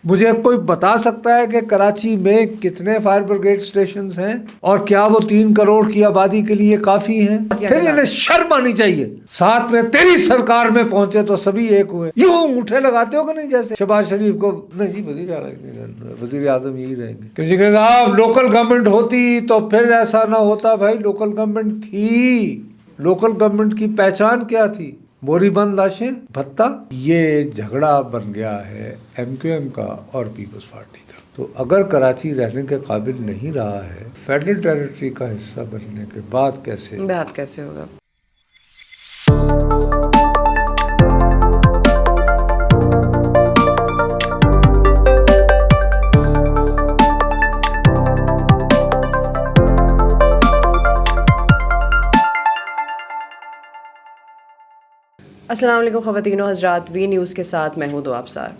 مجھے کوئی بتا سکتا ہے کہ کراچی میں کتنے فائر بریگیڈ سٹیشنز ہیں اور کیا وہ 3 کروڑ کی آبادی کے لیے کافی ہیں؟ پھر انہیں شرم آنی چاہیے. ساتھ میں تیری سرکار میں پہنچے تو سبھی ایک ہوئے. یوں انگوٹھے لگاتے ہو کہ نہیں جیسے شہباز شریف کو نہیں جی وزیر اعظم یہی رہیں گے. کہ کہ آپ لوکل گورنمنٹ ہوتی تو پھر ایسا نہ ہوتا. بھائی لوکل گورنمنٹ تھی. لوکل گورنمنٹ کی پہچان کیا تھی؟ بوری بند لاشیں بھتہ. یہ جھگڑا بن گیا ہے ایم کیو ایم کا اور پیپلز پارٹی کا. تو اگر کراچی رہنے کے قابل نہیں رہا ہے فیڈرل ٹیریٹری کا حصہ بننے کے بعد کیسے ہوگا؟ السلام علیکم خواتین و حضرات، وی نیوز کے ساتھ میں ہوں دو ابصار.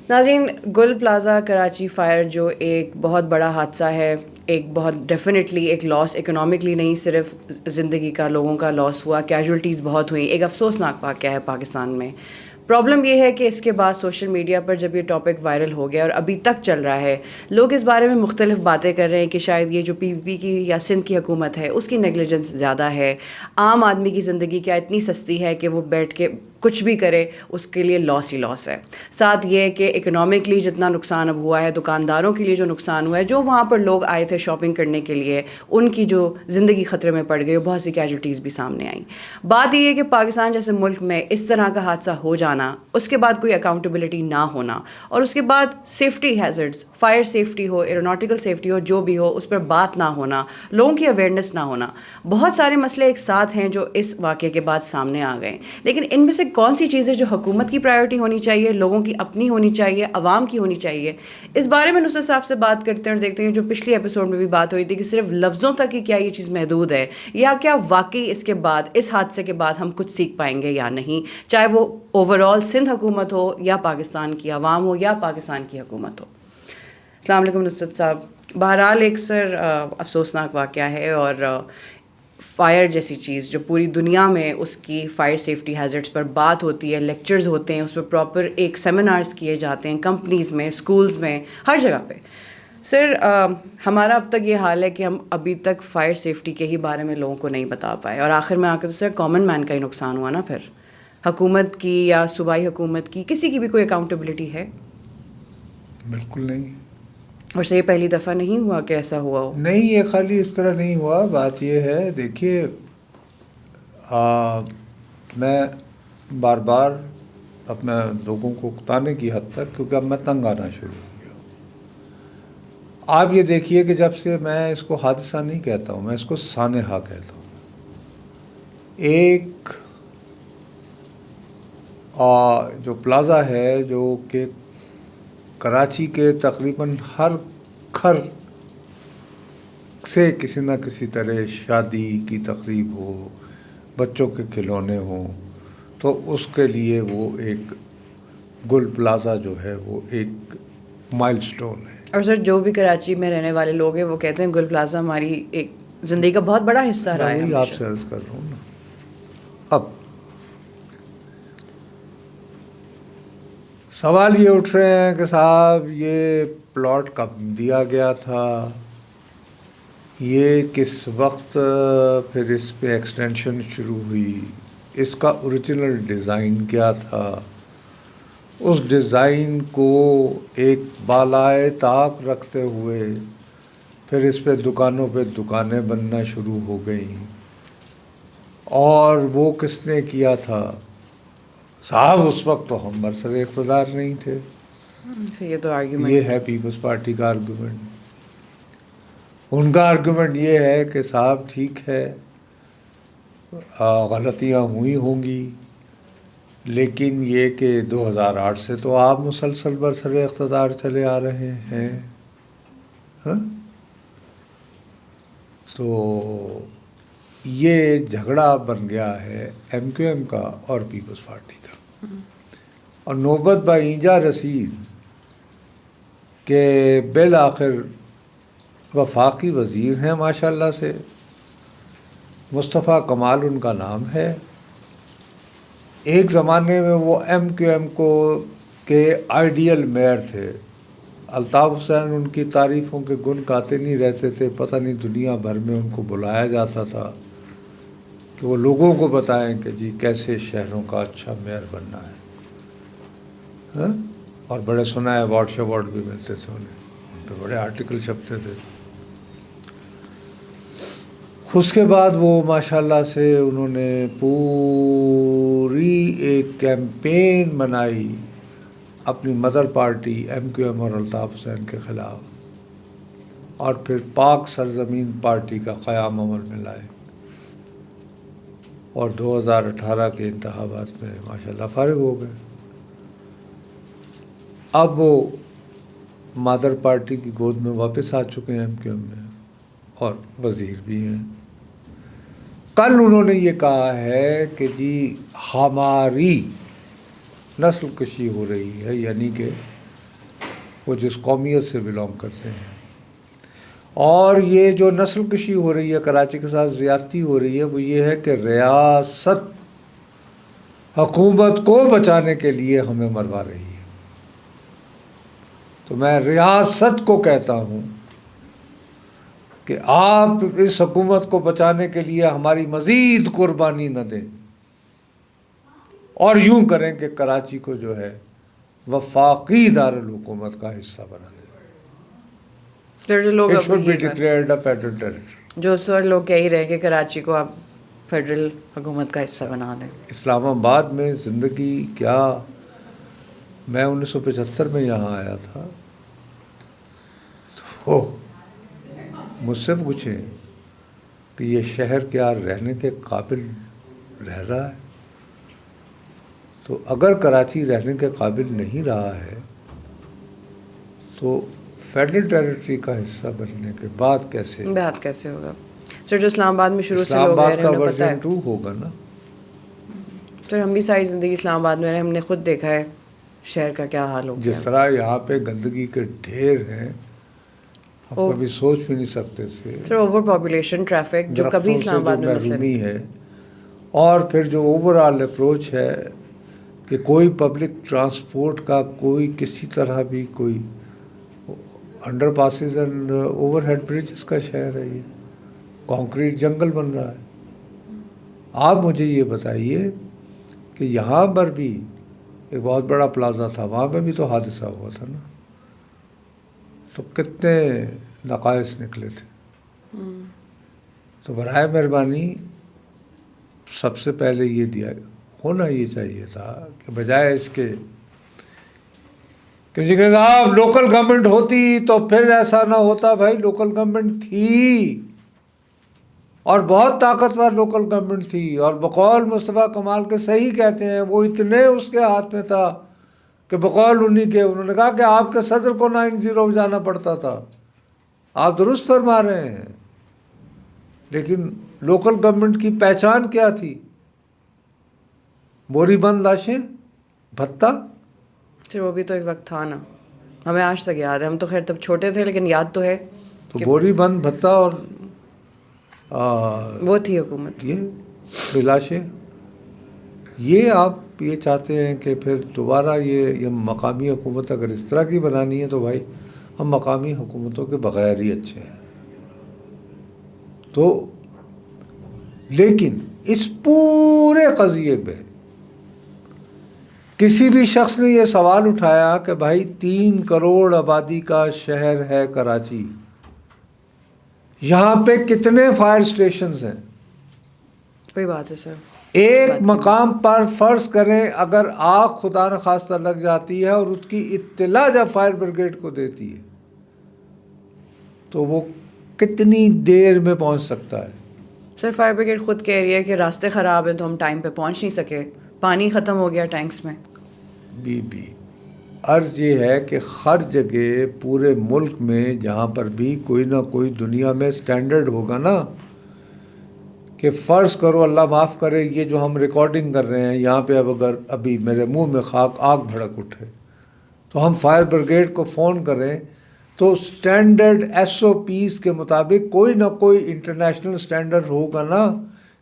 ناظرین، گل پلازا کراچی فائر جو ایک بہت بڑا حادثہ ہے، ایک بہت ڈیفینیٹلی ایک لاس، اکنامکلی نہیں صرف زندگی کا، لوگوں کا لاس ہوا، کیجولٹیز بہت ہوئیں، ایک افسوسناک واقعہ ہے پاکستان میں. پرابلم یہ ہے کہ اس کے بعد سوشل میڈیا پر جب یہ ٹاپک وائرل ہو گیا اور ابھی تک چل رہا ہے، لوگ اس بارے میں مختلف باتیں کر رہے ہیں کہ شاید یہ جو پی پی پی کی یا سندھ کی حکومت ہے اس کی نیگلیجنس زیادہ ہے. عام آدمی کی زندگی کیا اتنی سستی ہے کہ وہ بیٹھ کے کچھ بھی کرے، اس کے لیے لاس ہی لاس ہے. ساتھ یہ کہ اکنامکلی جتنا نقصان اب ہوا ہے، دکانداروں کے لیے جو نقصان ہوا ہے، جو وہاں پر لوگ آئے تھے شاپنگ کرنے کے لیے، ان کی جو زندگی خطرے میں پڑ گئی، بہت سی کیجولٹیز بھی سامنے آئیں. بات یہ ہے کہ پاکستان جیسے ملک میں اس طرح کا حادثہ ہو جانا، اس کے بعد کوئی اکاؤنٹیبلٹی نہ ہونا، اور اس کے بعد سیفٹی ہیزرڈز، فائر سیفٹی ہو، ایروناٹیکل سیفٹی ہو، جو بھی ہو، اس پر بات نہ ہونا، لوگوں کی اویئرنیس نہ ہونا، بہت سارے مسئلے ایک ساتھ ہیں جو اس واقعے کے بعد سامنے آ گئے. لیکن ان میں سے کون سی چیزیں جو حکومت کی پرائیورٹی ہونی چاہیے، لوگوں کی اپنی ہونی چاہیے، عوام کی ہونی چاہیے، اس بارے میں نصرت صاحب سے بات کرتے ہیں اور دیکھتے ہیں جو پچھلی ایپیسوڈ میں بھی بات ہوئی تھی کہ صرف لفظوں تک ہی کیا یہ چیز محدود ہے، یا کیا واقعی اس کے بعد، اس حادثے کے بعد ہم کچھ سیکھ پائیں گے یا نہیں، چاہے وہ اوور آل سندھ حکومت ہو یا پاکستان کی عوام ہو یا پاکستان کی حکومت ہو. السلام علیکم نصرت صاحب. بہرحال ایک افسوسناک واقعہ ہے، اور فائر جیسی چیز جو پوری دنیا میں اس کی فائر سیفٹی ہیزرڈز پر بات ہوتی ہے، لیکچرز ہوتے ہیں، اس پہ پراپر ایک سیمینارز کیے جاتے ہیں کمپنیز میں، اسکولز میں، ہر جگہ پہ. سر، ہمارا اب تک یہ حال ہے کہ ہم ابھی تک فائر سیفٹی کے ہی بارے میں لوگوں کو نہیں بتا پائے، اور آخر میں آ کے تو سر کامن مین کا ہی نقصان ہوا نا. پھر حکومت کی یا صوبائی حکومت کی کسی کی بھی کوئی اکاؤنٹیبلٹی ہے؟ بالکل نہیں. اور سے یہ پہلی دفعہ نہیں ہوا کہ ایسا ہوا ہو. نہیں، یہ خالی اس طرح نہیں ہوا. بات یہ ہے، دیکھیے میں بار بار اپنے لوگوں کو اکتانے کی حد تک، کیونکہ اب میں تنگ آنا شروع ہو گیا ہوں. آپ یہ دیکھیے کہ جب سے میں اس کو حادثہ نہیں کہتا ہوں، میں اس کو سانحہ کہتا ہوں. ایک جو پلازا ہے جو کہ کراچی کے تقریباً ہر گھر سے کسی نہ کسی طرح شادی کی تقریب ہو، بچوں کے کھلونے ہوں، تو اس کے لیے وہ ایک گل پلازا جو ہے وہ ایک مائل سٹون ہے. اور سر جو بھی کراچی میں رہنے والے لوگ ہیں وہ کہتے ہیں گل پلازا ہماری ایک زندگی کا بہت بڑا حصہ رہا ہے. وہی آپ سے عرض کر رہا ہوں نا. اب سوال یہ اٹھ رہے ہیں کہ صاحب یہ پلاٹ کب دیا گیا تھا، یہ کس وقت پھر اس پہ ایکسٹینشن شروع ہوئی، اس کا اوریجنل ڈیزائن کیا تھا، اس ڈیزائن کو ایک بالائے طاق رکھتے ہوئے پھر اس پہ دکانوں پہ دکانیں بننا شروع ہو گئیں، اور وہ کس نے کیا تھا. صاحب اس وقت تو ہم برسر اقتدار نہیں تھے. یہ تو آرگیومنٹ، یہ ہے پیپلز پارٹی کا آرگیومنٹ. ان کا آرگیومنٹ یہ ہے کہ صاحب ٹھیک ہے غلطیاں ہوئی ہوں گی، لیکن یہ کہ 2008 سے تو آپ مسلسل برسر اقتدار چلے آ رہے ہیں. تو یہ جھگڑا بن گیا ہے ایم کیو ایم کا اور پیپلز پارٹی کا، اور نوبت بائینجا رسید کہ بالآخر وفاقی وزیر ہیں ماشاءاللہ سے، مصطفیٰ کمال ان کا نام ہے. ایک زمانے میں وہ ایم کیو ایم کو کے آئیڈیل میئر تھے، الطاف حسین ان کی تعریفوں کے گن گاتے نہیں رہتے تھے، پتہ نہیں دنیا بھر میں ان کو بلایا جاتا تھا کہ وہ لوگوں کو بتائیں کہ جی کیسے شہروں کا اچھا میئر بننا ہے، ہاں؟ اور بڑے سنا ہے ایوارڈ بھی ملتے تھے انہیں، ان پہ بڑے آرٹیکل چھپتے تھے۔ اس کے بعد وہ ماشاءاللہ سے انہوں نے پوری ایک کیمپین بنائی اپنی مدر پارٹی MQM اور الطاف حسین کے خلاف، اور پھر پاک سرزمین پارٹی کا قیام عمل میں لائے، اور 2018 کے انتخابات میں ماشاءاللہ فارغ ہو گئے۔ اب وہ مادر پارٹی کی گود میں واپس آ چکے ہیں MQM میں، اور وزیر بھی ہیں۔ کل انہوں نے یہ کہا ہے کہ جی ہماری نسل کشی ہو رہی ہے، یعنی کہ وہ جس قومیت سے بلونگ کرتے ہیں، اور یہ جو نسل کشی ہو رہی ہے، کراچی کے ساتھ زیادتی ہو رہی ہے، وہ یہ ہے کہ ریاست حکومت کو بچانے کے لیے ہمیں مروا رہی ہے۔ تو میں ریاست کو کہتا ہوں کہ آپ اس حکومت کو بچانے کے لیے ہماری مزید قربانی نہ دیں، اور یوں کریں کہ کراچی کو جو ہے وفاقی دارالحکومت کا حصہ بنا دیں۔ لوگ It should be declared a federal territory۔ جو اس وقت لوگ کہہ ہی رہے کہ کراچی کو آپ فیڈرل حکومت کا حصہ بنا دیں۔ اسلام آباد میں زندگی کیا، میں 1975 میں یہاں آیا تھا، تو مجھ سے پوچھیں کہ یہ شہر کیا رہنے کے قابل رہ رہا ہے؟ تو اگر کراچی رہنے کے قابل نہیں رہا ہے تو فیڈرل ٹیریٹری کا حصہ بننے کے بعد کیسے ہوگا؟ سر جو اسلام آباد میں شروع سے اسلام لوگ آباد رہ کا رہے ہیں، پتہ ہے ورژن 2 ہوگا نا۔ سر ہم بھی ساری زندگی اسلام آباد میں رہے، ہم نے خود دیکھا ہے شہر کا کیا حال ہو گیا۔ جس طرح یہاں پہ گندگی کے ڈھیر ہیں، ہم کبھی سوچ بھی نہیں سکتے تھے۔ سر اوور پاپولیشن، ٹریفک، جو کبھی اسلام آباد میں مسئلہ محرومی ہے، اور پھر جو اوور آل اپروچ ہے کہ کوئی پبلک ٹرانسپورٹ کا کوئی کسی طرح بھی کوئی underpasses and overhead bridges کا شہر ہے، یہ کانکریٹ جنگل بن رہا ہے۔ آپ مجھے یہ بتائیے کہ یہاں پر بھی ایک بہت بڑا پلازا تھا، وہاں پہ بھی تو حادثہ ہوا تھا نا، تو کتنے نقائص نکلے تھے۔ تو برائے مہربانی سب سے پہلے یہ ہونا یہ چاہیے تھا کہ بجائے اس کے کہ جی آپ لوکل گورنمنٹ ہوتی تو پھر ایسا نہ ہوتا۔ بھائی لوکل گورنمنٹ تھی، اور بہت طاقتور لوکل گورنمنٹ تھی، اور بقول مصطفیٰ کمال کے صحیح کہتے ہیں، وہ اتنے اس کے ہاتھ میں تھا کہ بقول انہوں نے کہا کہ آپ کے صدر کو 9-0 جانا پڑتا تھا۔ آپ درست فرما رہے ہیں، لیکن لوکل گورنمنٹ کی پہچان کیا تھی؟ بوری بند لاشیں، بھتہ۔ سر وہ بھی تو ایک وقت تھا نا، ہمیں آج تک یاد ہے، ہم تو خیر تب چھوٹے تھے لیکن یاد تو ہے۔ تو بوری بند، بھتہ، اور وہ تھی حکومت، یہ لاشیں۔ یہ آپ یہ چاہتے ہیں کہ پھر دوبارہ یہ مقامی حکومت اگر اس طرح کی بنانی ہے تو بھائی ہم مقامی حکومتوں کے بغیر ہی اچھے ہیں۔ تو لیکن اس پورے قضیے پہ کسی بھی شخص نے یہ سوال اٹھایا کہ بھائی 3 کروڑ آبادی کا شہر ہے کراچی، یہاں پہ کتنے فائر اسٹیشنز ہیں؟ کوئی بات ہے سر، ایک مقام پر فرض کریں اگر آگ خدا نخواستہ لگ جاتی ہے اور اس کی اطلاع جب فائر بریگیڈ کو دیتی ہے تو وہ کتنی دیر میں پہنچ سکتا ہے؟ سر فائر بریگیڈ خود کہہ رہی ہے کہ راستے خراب ہیں تو ہم ٹائم پہ پہنچ نہیں سکے، پانی ختم ہو گیا ٹینکس میں۔ عرض یہ ہے کہ ہر جگہ پورے ملک میں جہاں پر بھی کوئی نہ کوئی دنیا میں سٹینڈرڈ ہوگا نا، کہ فرض کرو اللہ معاف کرے یہ جو ہم ریکارڈنگ کر رہے ہیں یہاں پہ، اب اگر ابھی میرے منہ میں آگ بھڑک اٹھے تو ہم فائر بریگیڈ کو فون کریں تو سٹینڈرڈ SOPs کے مطابق کوئی نہ کوئی انٹرنیشنل سٹینڈرڈ ہوگا نا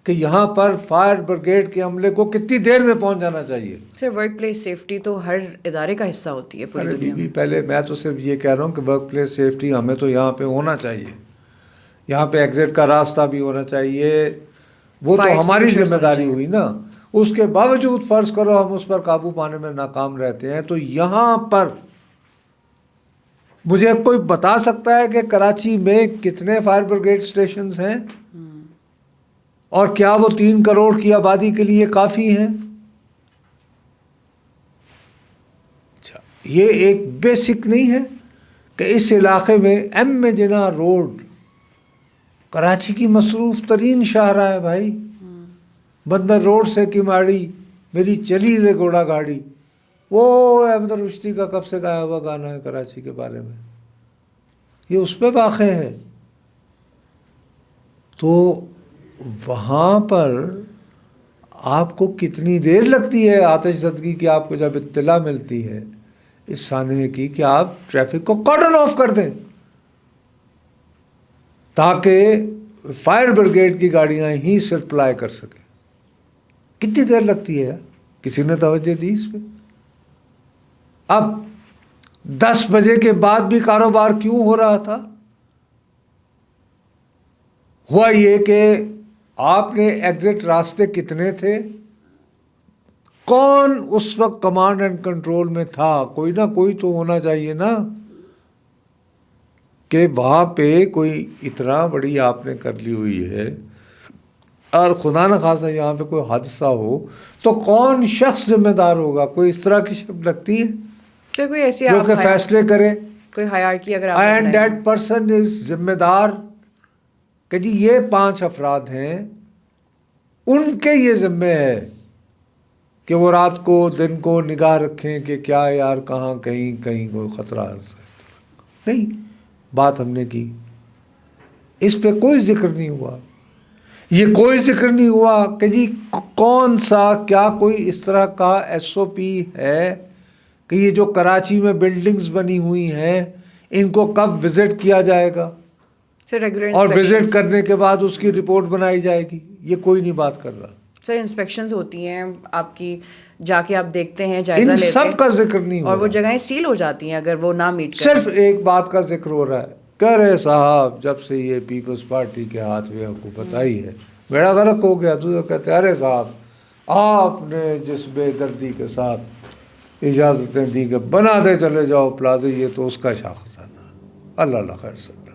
کہ یہاں پر فائر بریگیڈ کے عملے کو کتنی دیر میں پہنچ جانا چاہیے. سر ورک پلیس سیفٹی تو ہر ادارے کا حصہ ہوتی ہے پوری دنیا میں. پہلے میں تو صرف یہ کہہ رہا ہوں کہ ورک پلیس سیفٹی ہمیں تو یہاں پہ ہونا چاہیے, یہاں پہ ایگزٹ کا راستہ بھی ہونا چاہیے, وہ تو ہماری ذمہ داری ہوئی نا. اس کے باوجود فرض کرو ہم اس پر قابو پانے میں ناکام رہتے ہیں, تو یہاں پر مجھے کوئی بتا سکتا ہے کہ کراچی میں کتنے فائر بریگیڈ سٹیشنز ہیں اور کیا وہ 3 کروڑ کی آبادی کے لیے کافی ہیں؟ اچھا, یہ ایک بیسک نہیں ہے کہ اس علاقے میں ایم جناح روڈ کراچی کی مصروف ترین شاہراہ ہے بھائی. بندر روڈ سے کماڑی میری چلی رے گھوڑا گاڑی, وہ احمد رشدی کا کب سے گایا ہوا گانا ہے کراچی کے بارے میں, یہ اس پہ واقع ہے. تو وہاں پر آپ کو کتنی دیر لگتی ہے آتش زدگی کی, آپ کو جب اطلاع ملتی ہے اس سانحے کی کہ آپ ٹریفک کو کارڈن آف کر دیں تاکہ فائر بریگیڈ کی گاڑیاں ہی سپلائی کر سکیں. کتنی دیر لگتی ہے؟ کسی نے توجہ دی اس پہ؟ اب 10 بجے کے بعد بھی کاروبار کیوں ہو رہا تھا؟ ہوا یہ کہ آپ نے ایگزٹ راستے کتنے تھے, کون اس وقت کمانڈ اینڈ کنٹرول میں تھا؟ کوئی نہ کوئی تو ہونا چاہیے نا, کہ وہاں پہ کوئی اتنا بڑی آپ نے کر لی ہوئی ہے اور خدا نہ خاصا یہاں پہ کوئی حادثہ ہو تو کون شخص ذمہ دار ہوگا؟ کوئی اس طرح کی شب لگتی ہے کوئی ایسی جو کہ فیصلے کرے, کوئی ہائرارکی اگر آپ اینڈ دیٹ پرسن از ذمہ دار کہ جی یہ 5 افراد ہیں, ان کے یہ ذمہ ہے کہ وہ رات کو دن کو نگاہ رکھیں کہ کیا یار کہاں کہیں کوئی خطرہ نہیں. بات ہم نے کی, اس پہ کوئی ذکر نہیں ہوا. یہ کوئی ذکر نہیں ہوا کہ جی کون سا کیا کوئی اس طرح کا SOP ہے کہ یہ جو کراچی میں بلڈنگز بنی ہوئی ہیں ان کو کب وزٹ کیا جائے گا اور وزٹ کرنے کے بعد اس کی رپورٹ بنائی جائے گی. یہ کوئی نہیں بات کر رہا. سر انسپیکشنز ہوتی ہیں آپ کی, جا کے آپ دیکھتے ہیں, جائزہ لیتے ہیں, ان سب کا ذکر نہیں ہو اور رہا. وہ جگہیں سیل ہو جاتی ہیں اگر وہ نہ میٹ کریں. صرف ایک بات کا ذکر ہو رہا ہے, کہہ رہے صاحب جب سے یہ پیپلز پارٹی کے ہاتھ میں حکومت آئی ہے بیڑا غرق ہو گیا. تو کہتے ارے صاحب آپ نے جس بے دردی کے ساتھ اجازتیں دی کہ بنا دے چلے جاؤ پلازے, یہ تو اس کا شاخسانہ, اللہ اللہ خیر صلی اللہ.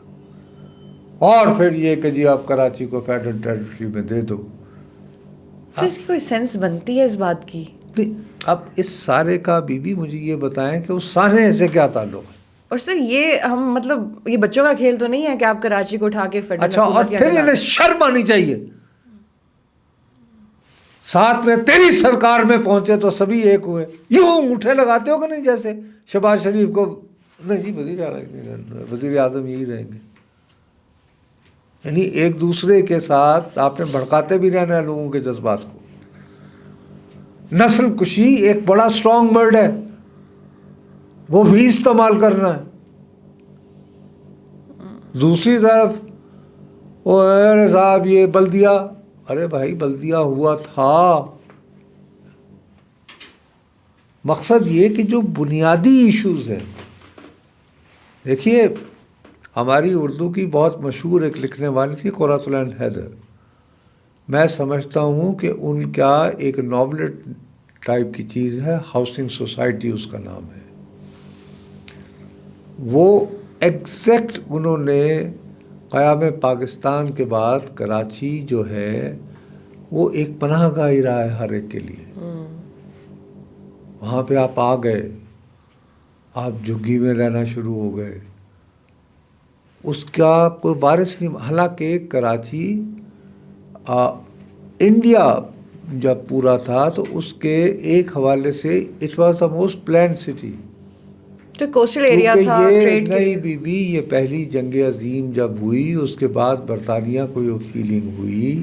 اور پھر یہ کہ جی آپ کراچی کو فیڈرل ٹیریٹری میں دے دو. تو اس کی کوئی سینس بنتی ہے اس بات کی؟ اب اس سارے کا بی مجھے یہ بتائیں کہ اس سارے سے کیا تعلق ہے؟ اور سر یہ ہم مطلب یہ بچوں کا کھیل تو نہیں ہے کہ آپ کراچی کو اٹھا کے فیڈرل اچھا, اور پھر انہیں شرم آنی چاہیے. ساتھ میں تیری سرکار میں پہنچے تو سبھی ایک ہوئے, یوں انگوٹھے لگاتے ہو کہ نہیں, جیسے شہباز شریف کو نہیں جی وزیر اعظم یہی رہیں گے. یعنی ایک دوسرے کے ساتھ آپ نے بھڑکاتے بھی رہنا ہے لوگوں کے جذبات کو. نسل کشی ایک بڑا اسٹرانگ ورڈ ہے, وہ بھی استعمال کرنا ہے. دوسری طرف وہ ارے صاحب یہ بلدیہ, ارے بھائی بلدیہ ہوا تھا. مقصد یہ کہ جو بنیادی ایشوز ہیں, دیکھیے ہماری اردو کی بہت مشہور ایک لکھنے والی تھی قرۃ العین حیدر. میں سمجھتا ہوں کہ ان کا ایک ناولٹ ٹائپ کی چیز ہے, ہاؤسنگ سوسائٹی اس کا نام ہے. وہ ایگزیکٹ انہوں نے قیام پاکستان کے بعد کراچی جو ہے وہ ایک پناہ گاہ ہی رہا ہے ہر ایک کے لیے. وہاں پہ آپ آ گئے, آپ جھگی میں رہنا شروع ہو گئے, اس کا کوئی وارث نہیں. حالانکہ کراچی انڈیا جب پورا تھا تو اس کے ایک حوالے سے it was the most planned city. تو کوسٹل ایریا تھا ٹریڈ کے لیے. نہیں بی یہ پہلی جنگ عظیم جب ہوئی اس کے بعد برطانیہ کو یہ فیلنگ ہوئی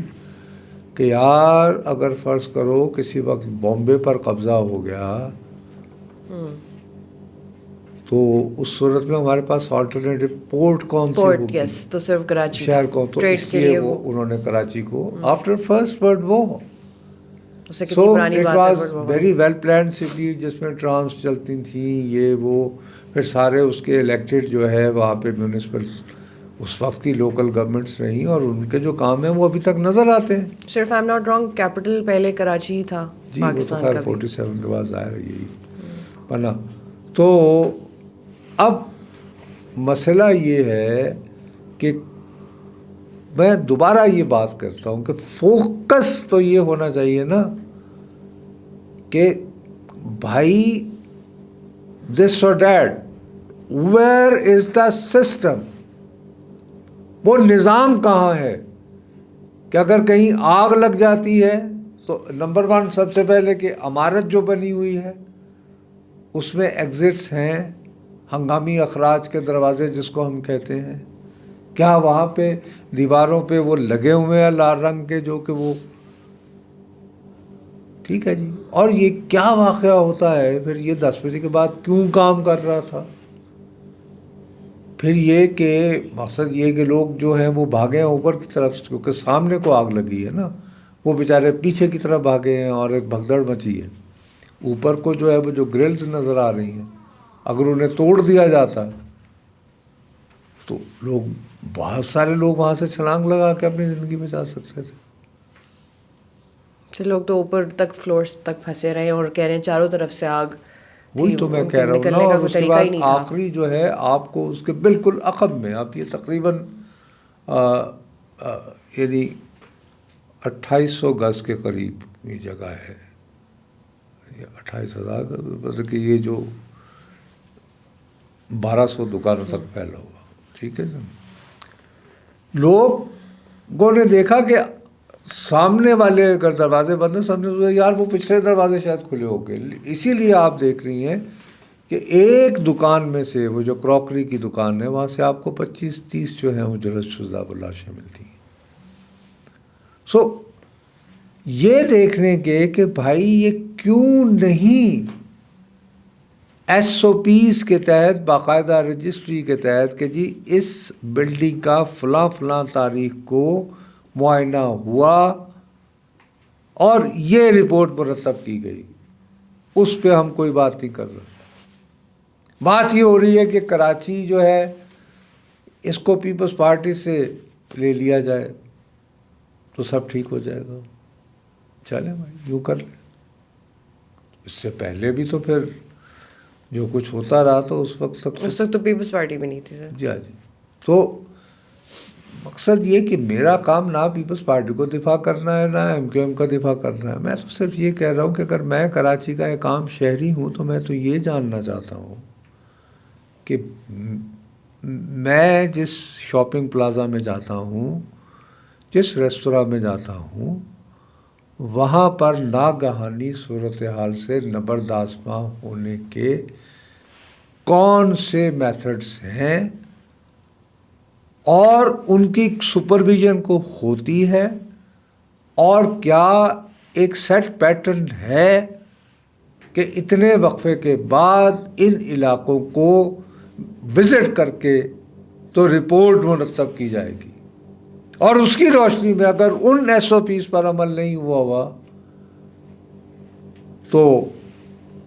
کہ یار اگر فرض کرو کسی وقت بامبے پر قبضہ ہو گیا تو اس صورت میں ہمارے پاس آلٹرنیٹو پورٹ کون سی پورٹ ہوگی؟ یس تو صرف کراچی شہر کو. تو ٹریڈ اس کے لیے لیے وہ انہوں نے کراچی کو آفٹر فرسٹ ورلڈ وار. اس سے سو کتنی پرانی اٹ بات واز ہے. ویری ویل پلانڈ سٹی جس میں ٹرامس چلتی تھیں یہ وہ. پھر سارے اس کے الیکٹڈ جو ہے وہاں پہ میونسپل اس وقت کی لوکل گورنمنٹس رہیں اور ان کے جو کام ہیں وہ ابھی تک نظر آتے ہیں. صرف I am not wrong capital پہلے کراچی ہی تھا جی وہ تو پاکستان خیر کا بھی. 47 کے بعد ظاہر ہے یہی بنا. تو اب مسئلہ یہ ہے کہ میں دوبارہ یہ بات کرتا ہوں کہ فوکس تو یہ ہونا چاہیے نا کہ بھائی دس اور that where is the system. وہ نظام کہاں ہے کہ اگر کہیں آگ لگ جاتی ہے تو نمبر ون سب سے پہلے کہ عمارت جو بنی ہوئی ہے اس میں ایگزٹس ہیں ہنگامی اخراج کے دروازے جس کو ہم کہتے ہیں. کیا وہاں پہ دیواروں پہ وہ لگے ہوئے ہیں لال رنگ کے جو کہ وہ ٹھیک ہے جی. اور یہ کیا واقعہ ہوتا ہے پھر یہ 10 بجے کے بعد کیوں کام کر رہا تھا؟ پھر یہ کہ مقصد یہ کہ لوگ جو ہیں وہ بھاگے ہیں اوپر کی طرف کیونکہ سامنے کو آگ لگی ہے نا. وہ بیچارے پیچھے کی طرف بھاگے ہیں اور ایک بھگدڑ مچی ہے. اوپر کو جو ہے وہ جو گرلز نظر آ رہی ہیں اگر انہیں توڑ دیا جاتا تو لوگ بہت سارے لوگ وہاں سے چھلانگ لگا کے اپنی زندگی بچا سکتے تھے. لوگ تو اوپر تک فلورس تک پھنسے رہے اور کہہ رہے ہیں چاروں طرف سے آگ. وہی تو میں کہہ رہا ہوں نا. اور اس کے بعد آخری جو ہے آپ کو اس کے بالکل عقب میں آپ یہ تقریباً یعنی 2800 گز کے قریب یہ جگہ ہے 28,000 مطلب کہ یہ جو 1200 دکانوں تک پھیلا ہوا. ٹھیک ہے نا. لوگوں نے دیکھا کہ سامنے والے اگر دروازے بند ہیں سامنے یار وہ پچھلے دروازے شاید کھلے ہو گئے. اسی لیے آپ دیکھ رہی ہیں کہ ایک دکان میں سے وہ جو کراکری کی دکان ہے وہاں سے آپ کو 25-30 جو ہیں وہ جرس شدہ لاشیں ملتی ہیں. سو یہ دیکھنے کے کہ بھائی یہ کیوں نہیں ایس او پیز کے تحت باقاعدہ رجسٹری کے تحت کہ جی اس بلڈنگ کا فلاں فلاں تاریخ کو معائنہ ہوا اور یہ رپورٹ مرتب کی گئی. اس پہ ہم کوئی بات نہیں کر رہے. بات یہ ہو رہی ہے کہ کراچی جو ہے اس کو پیپلز پارٹی سے لے لیا جائے تو سب ٹھیک ہو جائے گا. چلیں بھائی یوں کر لیں. اس سے پہلے بھی تو پھر جو کچھ ہوتا رہا تو اس وقت تو پیپلز پارٹی بھی نہیں تھی سر. جی ہاں جی. تو مقصد یہ کہ میرا کام نہ پیپلز پارٹی کو دفاع کرنا ہے نہ ایم کیو ایم کا دفاع کرنا ہے. میں تو صرف یہ کہہ رہا ہوں کہ اگر میں کراچی کا ایک عام شہری ہوں تو میں تو یہ جاننا چاہتا ہوں کہ میں جس شاپنگ پلازا میں جاتا ہوں جس ریستوراں میں جاتا ہوں وہاں پر ناگہانی صورتحال سے نبردآسماں ہونے کے کون سے میتھڈس ہیں اور ان کی سپرویژن کو ہوتی ہے اور کیا ایک سیٹ پیٹرن ہے کہ اتنے وقفے کے بعد ان علاقوں کو وزٹ کر کے تو رپورٹ مرتب کی جائے گی. اور اس کی روشنی میں اگر ان ایس او پیز پر عمل نہیں ہوا تو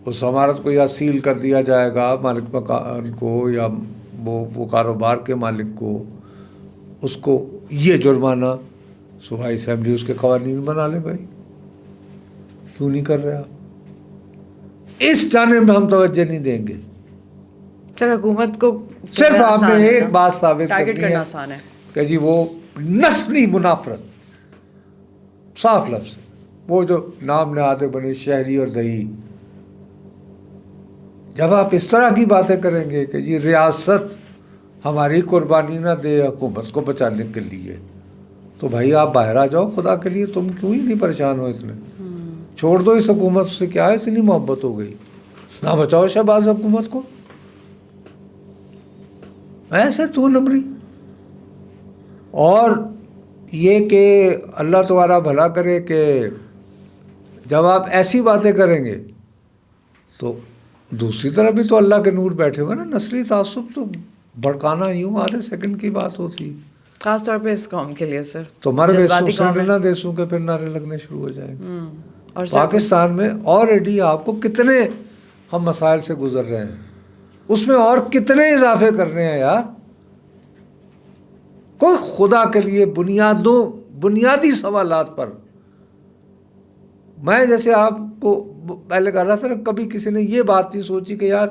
اس عمارت کو یا سیل کر دیا جائے گا مالک مکان کو یا وہ کاروبار کے مالک کو اس کو یہ جرمانہ. صوبائی اسمبلی اس کے قوانین بنا لے بھائی. کیوں نہیں کر رہے آپ؟ اس جانب میں ہم توجہ نہیں دیں گے. سر حکومت کو صرف آپ نے ایک بات ثابت کرنی ہے آسان ہے کہ جی وہ نسلی منافرت صاف لفظ ہے. وہ جو نام نہادے بنے شہری اور دیہی جب آپ اس طرح کی باتیں کریں گے کہ جی ریاست ہماری قربانی نہ دے حکومت کو بچانے کے لیے تو بھائی آپ باہر آ جاؤ خدا کے لیے. تم کیوں ہی نہیں پریشان ہو اتنے؟ چھوڑ دو اس حکومت سے. کیا اتنی محبت ہو گئی؟ نہ بچاؤ شہباز حکومت کو. ایسے تو نمبری. اور یہ کہ اللہ تمہارا بھلا کرے کہ جب آپ ایسی باتیں کریں گے تو دوسری طرف بھی تو اللہ کے نور بیٹھے ہوئے نا. نسلی تعصب تو بھڑکانا یوں آدھے سیکنڈ کی بات ہوتی, خاص طور پہ اس قوم کے لیے سر. تو مر نہ دیسوں کے پھر نعرے لگنے شروع ہو جائیں گے. اور پاکستان میں آلریڈی آپ کو کتنے ہم مسائل سے گزر رہے ہیں, اس میں اور کتنے اضافے کرنے ہیں یار. کوئی خدا کے لیے بنیادی سوالات پر, میں جیسے آپ کو پہلے کہہ رہا تھا نا, کبھی کسی نے یہ بات نہیں سوچی کہ یار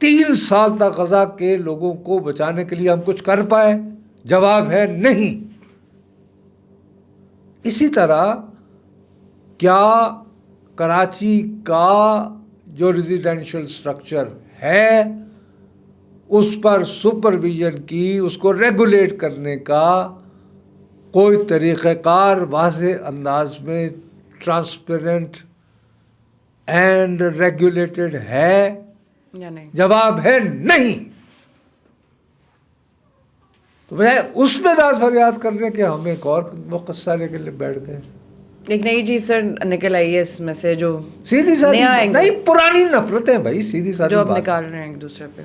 3 سال تک غزہ کے لوگوں کو بچانے کے لیے ہم کچھ کر پائے. جواب ہے نہیں. اسی طرح کیا کراچی کا جو ریزیڈینشل سٹرکچر ہے اس پر سپرویژن کی, اس کو ریگولیٹ کرنے کا کوئی طریقہ کار واضح انداز میں ٹرانسپیرنٹ اینڈ ریگولیٹڈ ہے یا نہیں؟ جواب ہے نہیں. تو بجائے اس میں داد فریاد کرنے کے ہم ایک اور قصہ لے کے بیٹھ گئے. ایک نئی چیز سر نکل آئی ہے اس میں سے, جو سیدھی سادھی نہیں, پرانی نفرتیں بھائی, سیدھی سادھی جو اب نکال رہے ہیں ایک دوسرے پہ,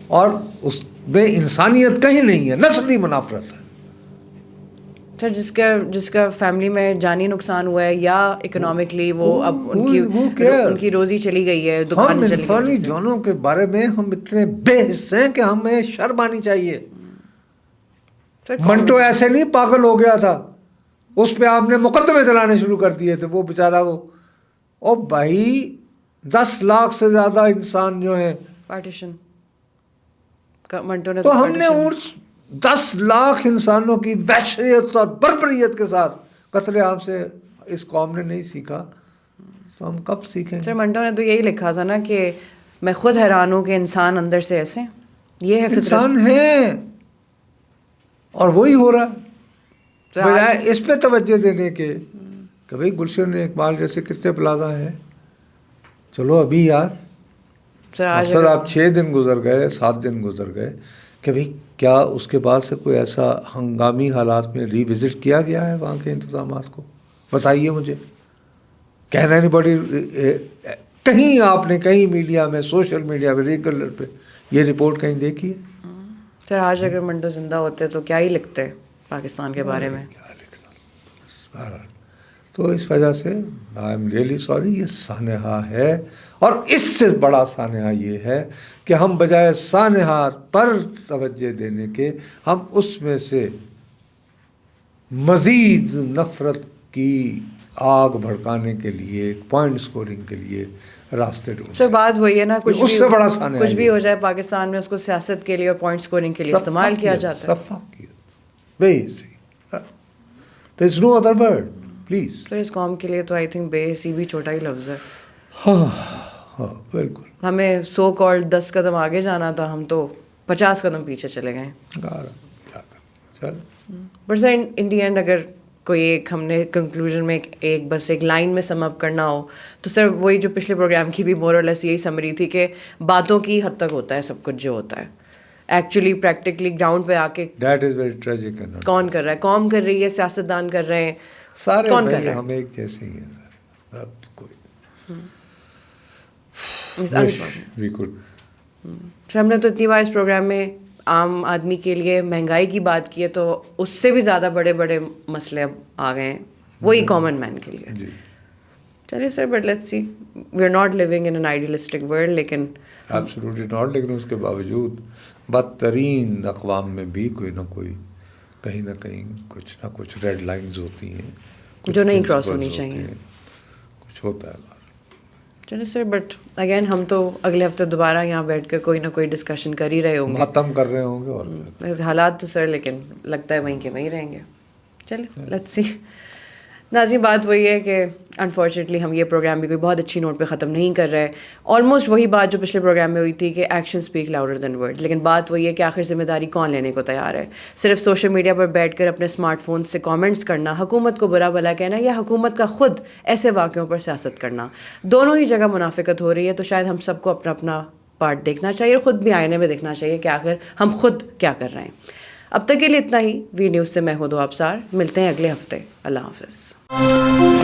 اور اس میں انسانیت کہیں نہیں ہے, نسلی منافرت ہے. سر جس کا فیملی میں جانی نقصان ہوا ہے یا اکنامکلی وہ اب ان کی روزی چلی گئی ہے, دکان چلی گئی. انسانی جانوں کے بارے میں ہم اتنے بے حس ہیں کہ ہمیں شرم آنی چاہیے. منٹو ایسے نہیں پاگل ہو گیا تھا, اس پہ آپ نے مقدمے چلانے شروع کر دیے تھے. وہ بیچارہ او بھائی 10 لاکھ سے زیادہ انسان جو ہیں پارٹیشن منٹو نے, تو ہم نے 10 لاکھ انسانوں کی وحشیت اور بربریت کے ساتھ قتل عام سے اس قوم نے نہیں سیکھا, تو ہم کب سیکھیں؟ سر منٹو نے تو یہی لکھا تھا نا کہ میں خود حیران ہوں کہ انسان اندر سے ایسے, یہ ہے انسان ہے اور وہی ہو رہا ہے. بجائے اس پہ توجہ دینے کے کہ بھائی گلشن اقبال جیسے کتنے پلازا ہیں, چلو ابھی یار سر آپ 6 دن گزر گئے, 7 دن گزر گئے کہ بھائی کیا اس کے بعد سے کوئی ایسا ہنگامی حالات میں ری وزٹ کیا گیا ہے وہاں کے انتظامات کو؟ بتائیے مجھے. کہنا نہیں بڑی کہیں آپ نے کہیں میڈیا میں, سوشل میڈیا پہ, ریگولر پہ یہ رپورٹ کہیں دیکھی ہے؟ سر آج اگر منٹو زندہ ہوتے تو کیا ہی لکھتے پاکستان کے بارے میں؟ کیا لکھنا. تو اس وجہ سے آئی ایم ریئلی سوری, یہ سانحہ ہے. اور اس سے بڑا سانحہ یہ ہے کہ ہم بجائے سانحات پر توجہ دینے کے ہم اس میں سے مزید نفرت کی آگ بھڑکانے کے لیے, پوائنٹ سکورنگ کے لیے راستے ڈھونڈ. سر بات وہی ہے نا, کچھ بھی ہو جائے پاکستان میں اس کو سیاست کے لیے اور پوائنٹ سکورنگ کے لیے استعمال کیا جاتا ہے. There is no other word, please. سر اس قوم کے لیے تو آئی تھنک بے حسی بھی چھوٹا ہی لفظ ہے. ہاں بالکل. ہمیں سو کالڈ 10 قدم آگے جانا تھا, ہم تو 50 قدم پیچھے چلے گئے. But sir in the end اگر کوئی ایک ہم نے کنکلوژن میں بس ایک لائن میں سم اپ کرنا ہو تو سر وہی جو پچھلے پروگرام کی بھی مور اور لیس یہی سمری تھی کہ باتوں کی حد تک ہوتا ہے سب کچھ جو ہوتا ہے, ایکچولی پریکٹیکلی گراؤنڈ پہ آ کے کون کر رہا ہے, قوم کر رہی ہے, سیاستدان کر رہے ہیں, سارے کون کر رہا ہے؟ ہم ایک جیسے ہی ہیں سر. سر ہم نے تو اتنی بار اس پروگرام میں عام آدمی کے لیے مہنگائی کی بات کی ہے, تو اس سے بھی زیادہ بڑے بڑے مسئلے اب آ گئے ہیں وہی کامن مین کے لیے. چلیے sir, but let's see, we are not living in an idealistic world, لیکن ایبسولوٹلی ناٹ, لیکن اس کے باوجود بدترین اقوام میں بھی کوئی نہ کوئی کہیں نہ کہیں کچھ نہ کچھ ریڈ لائنز ہوتی ہیں جو نہیں کراس ہونی چاہیے, کچھ ہوتا ہے. چلے سر, بٹ اگین ہم تو اگلے ہفتے دوبارہ یہاں بیٹھ کر کوئی نہ کوئی ڈسکشن کر ہی رہے ہوں گے, ختم کر رہے ہوں گے, اور حالات تو سر لیکن لگتا ہے وہیں کے وہیں رہیں گے. چلے لیٹس سی. ناظرین بات وہی ہے کہ انفارچونیٹلی ہم یہ پروگرام بھی کوئی بہت اچھی نوٹ پہ ختم نہیں کر رہے. آلموسٹ وہی بات جو پچھلے پروگرام میں ہوئی تھی کہ action speak louder than word, لیکن بات وہی ہے کہ آخر ذمہ داری کون لینے کو تیار ہے. صرف سوشل میڈیا پر بیٹھ کر اپنے اسمارٹ فون سے کامنٹس کرنا, حکومت کو برا بھلا کہنا, یا حکومت کا خود ایسے واقعوں پر سیاست کرنا, دونوں ہی جگہ منافقت ہو رہی ہے. تو شاید ہم سب کو اپنا اپنا پارٹ دیکھنا چاہیے اور خود بھی آئینے میں دیکھنا چاہیے کہ آخر ہم خود کیا کر رہے ہیں. اب تک کے لیے اتنا ہی. وی نیوز سے میں ہوں دو ابصار, ملتے ہیں اگلے ہفتے. اللہ حافظ.